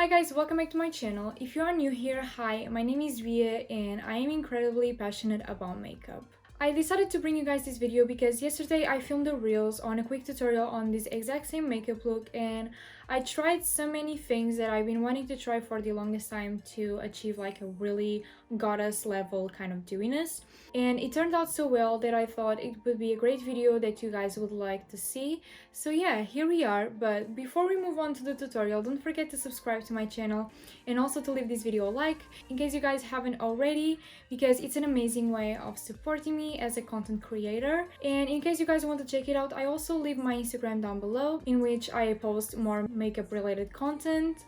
Hi guys, welcome back to my channel. If you are new here, hi, my name is Ria and I am incredibly passionate about makeup. I decided to bring you guys this video because yesterday I filmed the reels on a quick tutorial on this exact same makeup look, and I tried so many things that I've been wanting to try for the longest time to achieve like a really goddess level kind of dewiness, and it turned out so well that I thought it would be a great video that you guys would like to see. So yeah, here we are. But before we move on to the tutorial, don't forget to subscribe to my channel and also to leave this video a like in case you guys haven't already, because it's an amazing way of supporting me as a content creator. And in case you guys want to check it out, I also leave my Instagram down below, in which I post more makeup related content.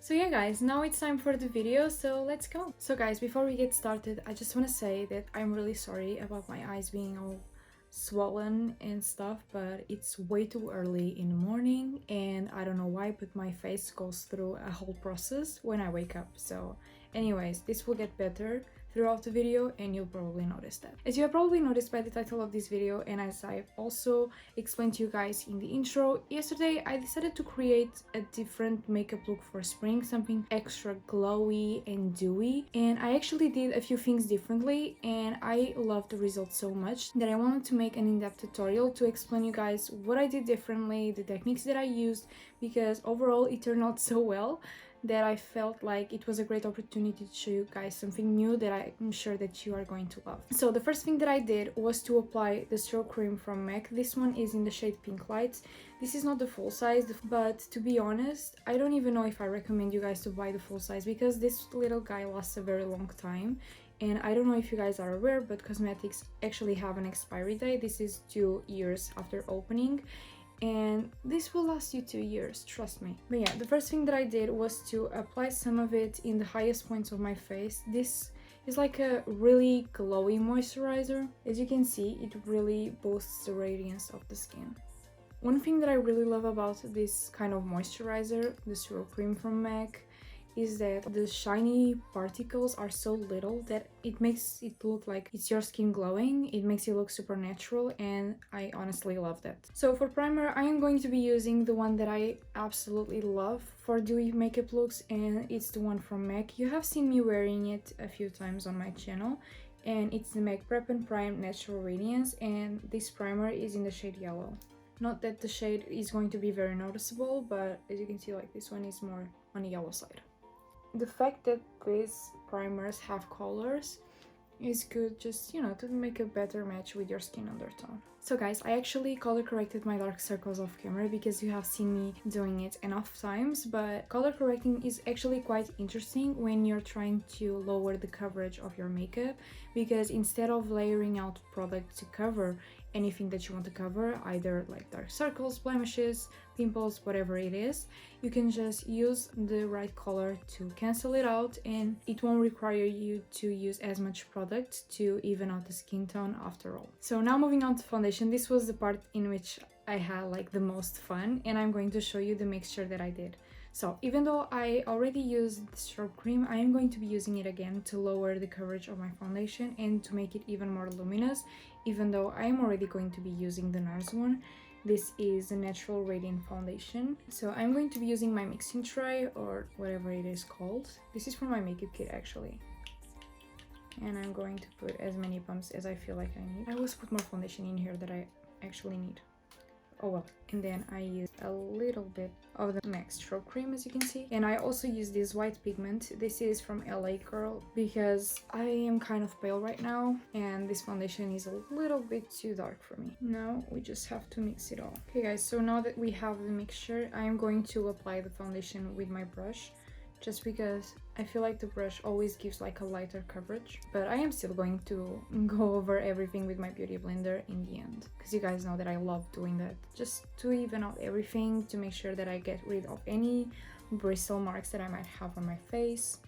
So yeah guys, now it's time for the video, so let's go. So guys, before we get started, I just want to say that I'm really sorry about my eyes being all swollen and stuff, but it's way too early in the morning and I don't know why, but my face goes through a whole process when I wake up. So anyways, this will get better throughout the video and you'll probably notice that. As you have probably noticed by the title of this video, and as I've also explained to you guys in the intro, yesterday I decided to create a different makeup look for spring, something extra glowy and dewy, and I actually did a few things differently and I loved the results so much that I wanted to make an in-depth tutorial to explain you guys what I did differently, the techniques that I used, because overall it turned out so well that I felt like it was a great opportunity to show you guys something new that I'm sure that you are going to love. So the first thing that I did was to apply the Strobe cream from MAC. This one is in the shade PINKLITE. This is not the full size, but to be honest, I don't even know if I recommend you guys to buy the full size because this little guy lasts a very long time. And I don't know if you guys are aware, but cosmetics actually have an expiry date. This is 2 years after opening, and this will last you 2 years, trust me. But yeah, the first thing that I did was to apply some of it in the highest points of my face. This is like a really glowy moisturizer. As you can see, it really boosts the radiance of the skin. One thing that I really love about this kind of moisturizer, the Strobe cream from MAC, is that the shiny particles are so little that it makes it look like it's your skin glowing. It makes it look super natural, and I honestly love that. So for primer, I am going to be using the one that I absolutely love for dewy makeup looks, and it's the one from MAC. You have seen me wearing it a few times on my channel, and it's the MAC Prep+Prime Natural Radiance, and this primer is in the shade yellow. Not that the shade is going to be very noticeable, but as you can see, like, this one is more on the yellow side. The fact that these primers have colors is good, just, you know, to make a better match with your skin undertone. So guys, I actually color corrected my dark circles off camera because you have seen me doing it enough times, but color correcting is actually quite interesting when you're trying to lower the coverage of your makeup, because instead of layering out product to cover anything that you want to cover, either like dark circles, blemishes, pimples, whatever it is, you can just use the right color to cancel it out, and it won't require you to use as much product to even out the skin tone after all. So now moving on to foundation, this was the part in which I had like the most fun, and I'm going to show you the mixture that I did. So even though I already used the Strobe cream, I am going to be using it again to lower the coverage of my foundation and to make it even more luminous, even though I am already going to be using the NARS one. This is a Natural Radiant Foundation. So I'm going to be using my mixing tray, or whatever it is called. This is from my makeup kit actually. And I'm going to put as many pumps as I feel like I need. I always put more foundation in here that I actually need. Oh well. And then I use a little bit of the MAC Strobe cream, as you can see. And I also use this white pigment. This is from LA Girl because I am kind of pale right now and this foundation is a little bit too dark for me. Now we just have to mix it all. Okay guys, so now that we have the mixture, I am going to apply the foundation with my brush, just because I feel like the brush always gives like a lighter coverage. But I am still going to go over everything with my beauty blender in the end, because you guys know that I love doing that, just to even out everything, to make sure that I get rid of any bristle marks that I might have on my face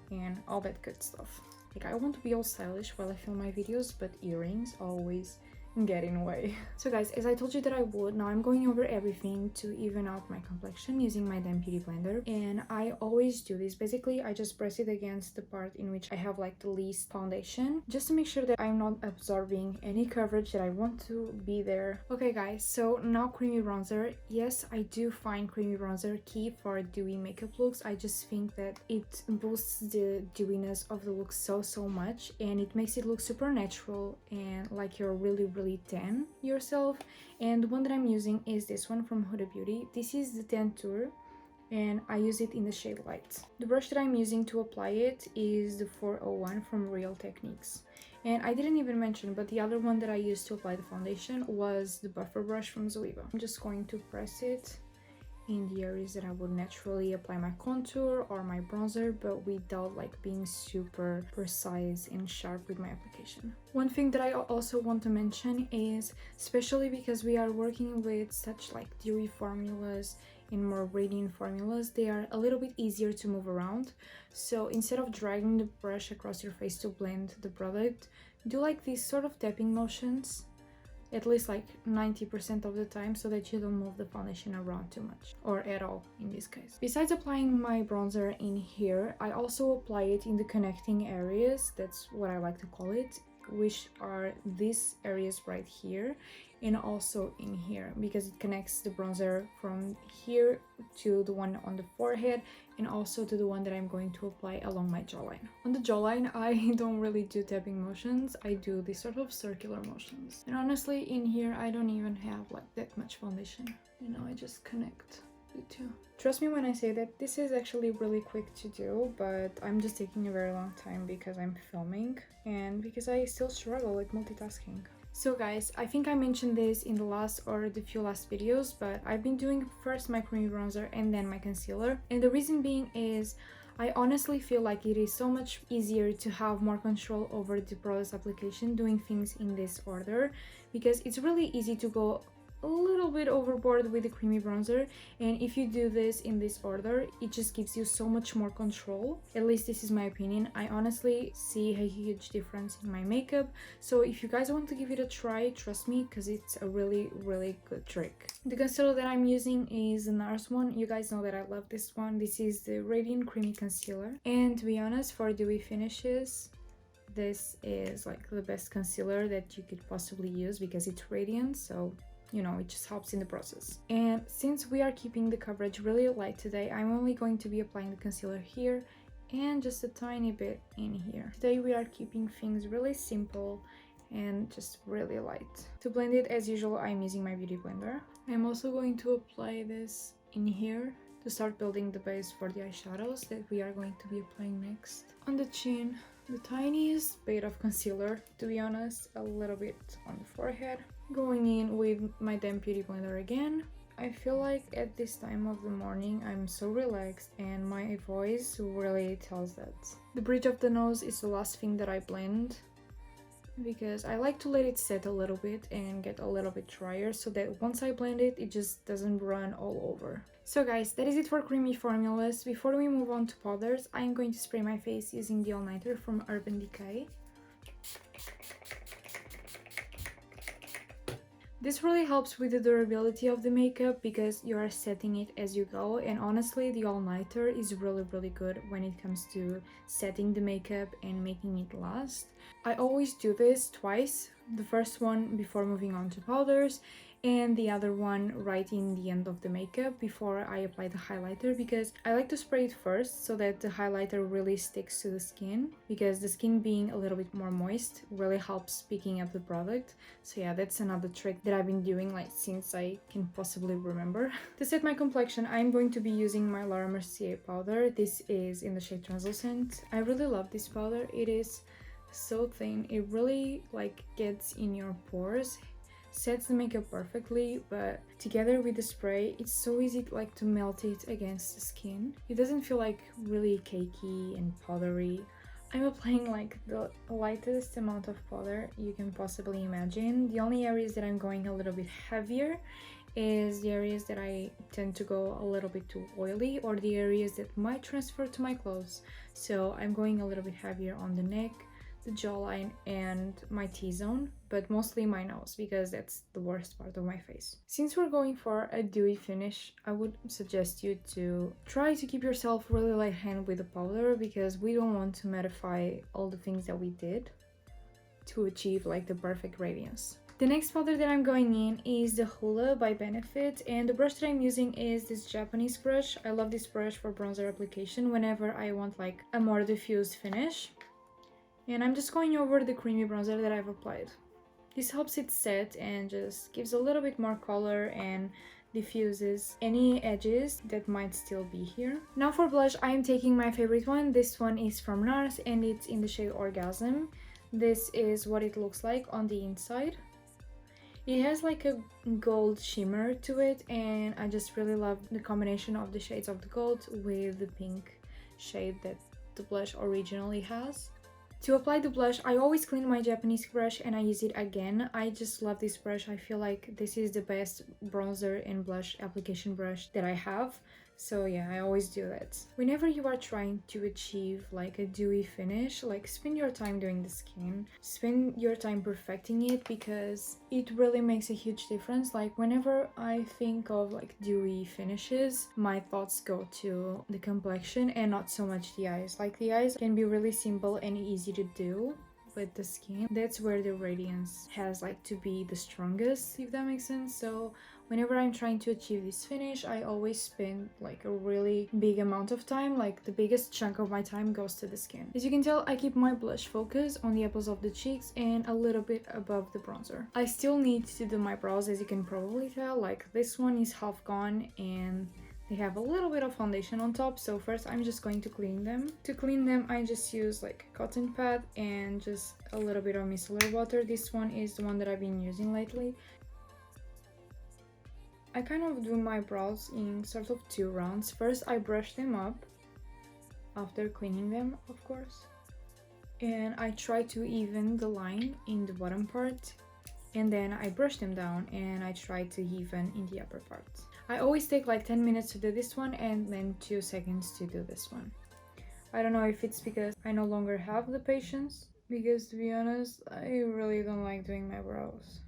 and all that good stuff. Like, I want to be all stylish while I film my videos, but earrings always get in the way. So guys, as I told you that I would, now I'm going over everything to even out my complexion using my damn beauty blender. And I always do this. Basically, I just press it against the part in which I have like the least foundation, just to make sure that I'm not absorbing any coverage that I want to be there. Okay guys, so now creamy bronzer. Yes, I do find creamy bronzer key for dewy makeup looks. I just think that it boosts the dewiness of the look so much, and it makes it look super natural and like you're really tan yourself. And the one that I'm using is this one from Huda Beauty. This is the Tantour, and I use it in the shade Light. The brush that I'm using to apply it is the 401 from Real Techniques. And I didn't even mention, but the other one that I used to apply the foundation was the buffer brush from Zoeva. I'm just going to press it in the areas that I would naturally apply my contour or my bronzer, but without like being super precise and sharp with my application. One thing that I also want to mention is, especially because we are working with such like dewy formulas and more radiant formulas, they are a little bit easier to move around. So instead of dragging the brush across your face to blend the product, do like these sort of tapping motions at least like 90% of the time, so that you don't move the foundation around too much, or at all in this case. Besides applying my bronzer in here, I also apply it in the connecting areas. That's what I like to call it, which are these areas right here and also in here, because it connects the bronzer from here to the one on the forehead and also to the one that I'm going to apply along my jawline. On the jawline, I don't really do tapping motions. I do these sort of circular motions. And honestly, in here, I don't even have like that much foundation. You know, I just connect the two. Trust me when I say that this is actually really quick to do, but I'm just taking a very long time because I'm filming and because I still struggle with multitasking. So guys, I think I mentioned this in the last or the few last videos, but I've been doing first my creamy bronzer and then my concealer. And the reason being is I honestly feel like it is so much easier to have more control over the product application doing things in this order, because it's really easy to go a little bit overboard with the creamy bronzer, and if you do this in this order, it just gives you so much more control. At least this is my opinion. I honestly see a huge difference in my makeup, so if you guys want to give it a try, trust me, because it's a really good trick. The concealer that I'm using is the NARS one. You guys know that I love this one. This is the Radiant Creamy Concealer, and to be honest, for dewy finishes, this is like the best concealer that you could possibly use because it's radiant, so you know, it just helps in the process. And since we are keeping the coverage really light today, I'm only going to be applying the concealer here and just a tiny bit in here. Today we are keeping things really simple and just really light. To blend it, as usual, I'm using my beauty blender. I'm also going to apply this in here to start building the base for the eyeshadows that we are going to be applying next. On the chin, the tiniest bit of concealer, to be honest, a little bit on the forehead. Going in with my damn beauty blender again. I feel like at this time of the morning I'm so relaxed and my voice really tells that. The bridge of the nose is the last thing that I blend, because I like to let it set a little bit and get a little bit drier so that once I blend it, it just doesn't run all over. So guys, that is it for creamy formulas. Before we move on to powders, I'm going to spray my face using the all-nighter from Urban Decay. This really helps with the durability of the makeup because you are setting it as you go, and honestly the all-nighter is really good when it comes to setting the makeup and making it last. I always do this twice, the first one before moving on to powders and the other one right in the end of the makeup before I apply the highlighter, because I like to spray it first so that the highlighter really sticks to the skin, because the skin being a little bit more moist really helps picking up the product. So yeah, that's another trick that I've been doing like since I can possibly remember. To set my complexion, I'm going to be using my Laura Mercier powder. This is in the shade Translucent. I really love this powder. It is so thin, it really like gets in your pores, sets the makeup perfectly, but together with the spray it's so easy like to melt it against the skin. It doesn't feel like really cakey and powdery. I'm applying like the lightest amount of powder you can possibly imagine. The only areas that I'm going a little bit heavier is the areas that I tend to go a little bit too oily, or the areas that might transfer to my clothes. So I'm going a little bit heavier on the neck, the jawline and my T-zone, but mostly my nose because that's the worst part of my face. Since we're going for a dewy finish, I would suggest you to try to keep yourself really light hand with the powder because we don't want to mattify all the things that we did to achieve like the perfect radiance. The next powder that I'm going in is the HUDA by Benefit, and the brush that I'm using is this Japanese brush. I love this brush for bronzer application whenever I want like a more diffused finish. And I'm just going over the creamy bronzer that I've applied. This helps it set and just gives a little bit more color and diffuses any edges that might still be here. Now for blush, I am taking my favorite one. This one is from NARS and it's in the shade Orgasm. This is what it looks like on the inside. It has like a gold shimmer to it, and I just really love the combination of the shades of the gold with the pink shade that the blush originally has. To apply the blush, I always clean my Japanese brush and I use it again. I just love this brush. I feel like this is the best bronzer and blush application brush that I have. So yeah, I always do that. Whenever you are trying to achieve like a dewy finish, like spend your time doing the skin, spend your time perfecting it because it really makes a huge difference. Like whenever I think of like dewy finishes, my thoughts go to the complexion and not so much the eyes. Like the eyes can be really simple and easy to do, but the skin, that's where the radiance has like to be the strongest, if that makes sense. So whenever I'm trying to achieve this finish, I always spend like a really big amount of time, like the biggest chunk of my time goes to the skin. As you can tell, I keep my blush focus on the apples of the cheeks and a little bit above the bronzer. I still need to do my brows, as you can probably tell, like this one is half gone and they have a little bit of foundation on top, so first I'm just going to clean them. To clean them, I just use like a cotton pad and just a little bit of micellar water. This one is the one that I've been using lately. I kind of do my brows in sort of two rounds. First, I brush them up after cleaning them, of course. And I try to even the line in the bottom part. And then I brush them down and I try to even in the upper part. I always take like 10 minutes to do this one and then 2 seconds to do this one. I don't know if it's because I no longer have the patience, because to be honest, I really don't like doing my brows.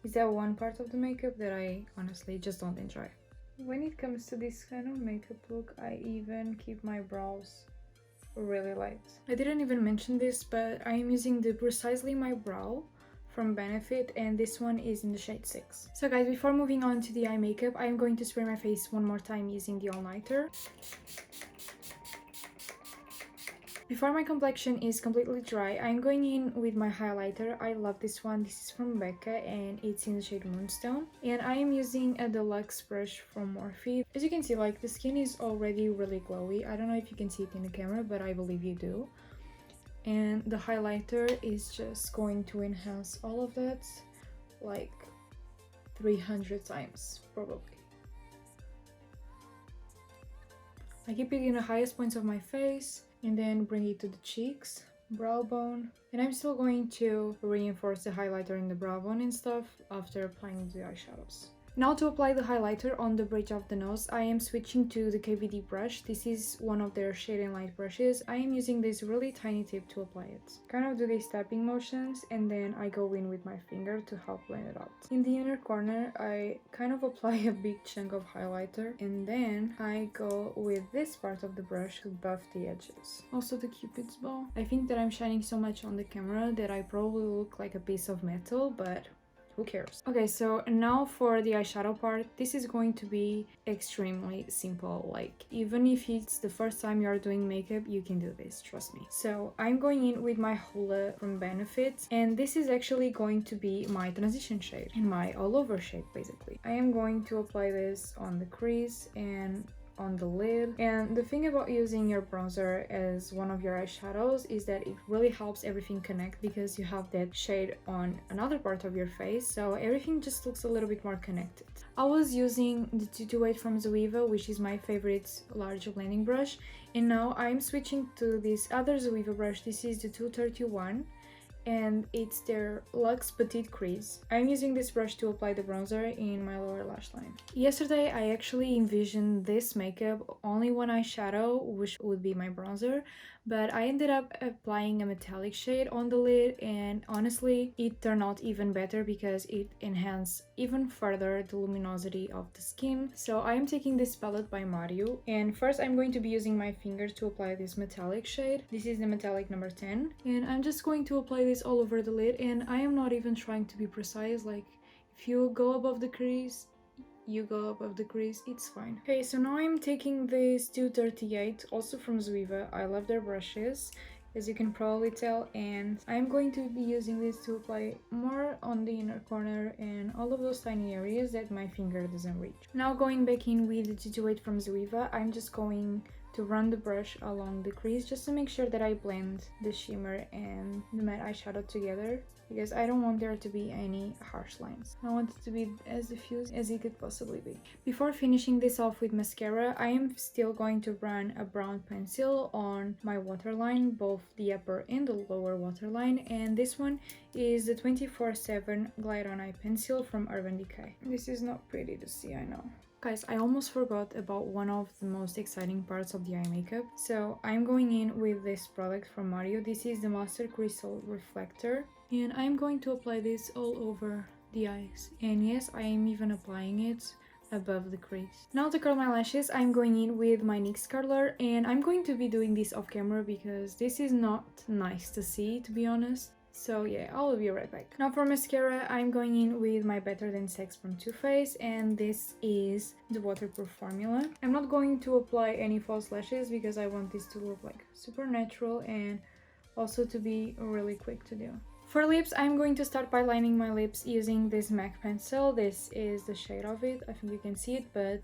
Is that one part of the makeup that I honestly just don't enjoy. When it comes to this kind of makeup look, I even keep my brows really light. I didn't even mention this, but I am using the Precisely My Brow from Benefit, and this one is in the shade 6. So guys, before moving on to the eye makeup, I am going to spray my face one more time using the all-nighter. Before my complexion is completely dry, I'm going in with my highlighter. I love this one. This is from Becca and it's in the shade Moonstone. And I am using a deluxe brush from Morphe. As you can see, like the skin is already really glowy. I don't know if you can see it in the camera, but I believe you do. And the highlighter is just going to enhance all of that like 300 times probably. I keep it in the highest points of my face and then bring it to the cheeks, brow bone, and I'm still going to reinforce the highlighter in the brow bone and stuff after applying the eyeshadows. Now to apply the highlighter on the bridge of the nose, I am switching to the KVD brush. This is one of their shade and light brushes. I am using this really tiny tip to apply it. Kind of do these tapping motions and then I go in with my finger to help blend it out. In the inner corner, I kind of apply a big chunk of highlighter and then I go with this part of the brush to buff the edges. Also the Cupid's bow. I think that I'm shining so much on the camera that I probably look like a piece of metal, but who cares? Okay, so now for the eyeshadow part, this is going to be extremely simple. Like, even if it's the first time you're doing makeup, you can do this, trust me. So I'm going in with my HUDA from Benefit, and this is actually going to be my transition shade and my all over shade, basically. I am going to apply this on the crease and on the lid. And the thing about using your bronzer as one of your eyeshadows is that it really helps everything connect because you have that shade on another part of your face, so everything just looks a little bit more connected. I was using the 228 from Zoeva, which is my favorite large blending brush, and now I'm switching to this other Zoeva brush. This is the 231 and it's their Luxe Petite Crease. I'm using this brush to apply the bronzer in my lower lash line. Yesterday I actually envisioned this makeup only one eyeshadow, which would be my bronzer, but I ended up applying a metallic shade on the lid, and honestly it turned out even better because it enhanced even further the luminosity of the skin. So I am taking this palette by Mario, and first I'm going to be using my fingers to apply this metallic shade. This is the metallic number 10, and I'm just going to apply this all over the lid, and I am not even trying to be precise. Like, if you go above the crease, you go above the crease, it's fine. Okay, so now I'm taking this 238, also from Zoeva. I love their brushes, as you can probably tell, and I'm going to be using this to apply more on the inner corner and all of those tiny areas that my finger doesn't reach. Now going back in with the 228 from Zoeva, I'm just going to run the brush along the crease just to make sure that I blend the shimmer and the matte eyeshadow together, because I don't want there to be any harsh lines. I want it to be as diffused as it could possibly be. Before finishing this off with mascara, I am still going to run a brown pencil on my waterline, both the upper and the lower waterline, and this one is the 24/7 Glide On Eye pencil from Urban Decay. This is not pretty to see, I know. Guys, I almost forgot about one of the most exciting parts of the eye makeup. So I'm going in with this product from Mario. This is the Master Crystal Reflector, and I'm going to apply this all over the eyes. And yes, I am even applying it above the crease. Now to curl my lashes, I'm going in with my NYX curler, and I'm going to be doing this off camera because this is not nice to see, to be honest. So yeah, I'll be right back. Now for mascara, I'm going in with my Better Than Sex from Too Faced, and this is the waterproof formula. I'm not going to apply any false lashes because I want this to look like super natural and also to be really quick to do. For lips, I'm going to start by lining my lips using this MAC pencil. This is the shade of it. I think you can see it, but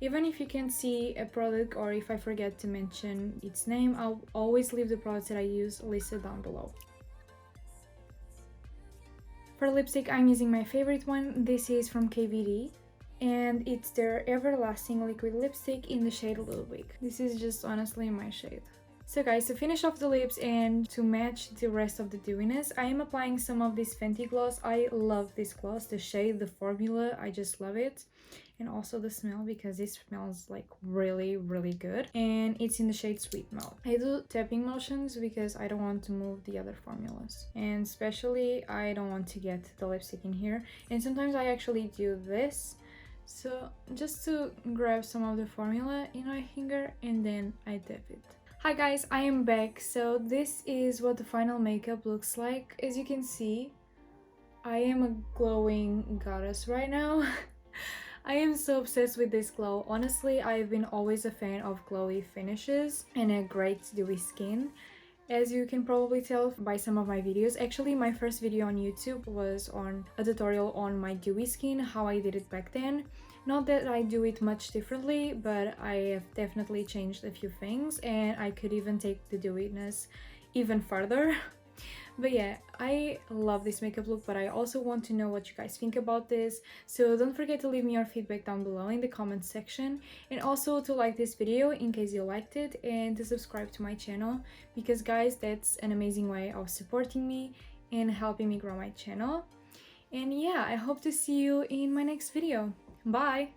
even if you can see a product or if I forget to mention its name, I'll always leave the products that I use listed down below. For lipstick, I'm using my favorite one. This is from KVD, and it's their Everlasting Liquid Lipstick in the shade Little Big. This is just honestly my shade. So guys, to finish off the lips and to match the rest of the dewiness, I am applying some of this Fenty Gloss. I love this gloss, the shade, the formula, I just love it. And also the smell, because this smells like really good, and it's in the shade Sweet Melt. I do tapping motions because I don't want to move the other formulas, and especially I don't want to get the lipstick in here, and sometimes I actually do this, so just to grab some of the formula in my finger and then I tap it. Hi guys, I am back. So this is what the final makeup looks like. As you can see, I am a glowing goddess right now. I am so obsessed with this glow. Honestly, I've been always a fan of glowy finishes and a great dewy skin, as you can probably tell by some of my videos. Actually, my first video on YouTube was on a tutorial on my dewy skin, how I did it back then. Not that I do it much differently, but I have definitely changed a few things, and I could even take the dewiness even further. But yeah, I love this makeup look, but I also want to know what you guys think about this. So don't forget to leave me your feedback down below in the comments section, and also to like this video in case you liked it, and to subscribe to my channel, because guys, that's an amazing way of supporting me and helping me grow my channel. And yeah, I hope to see you in my next video. Bye!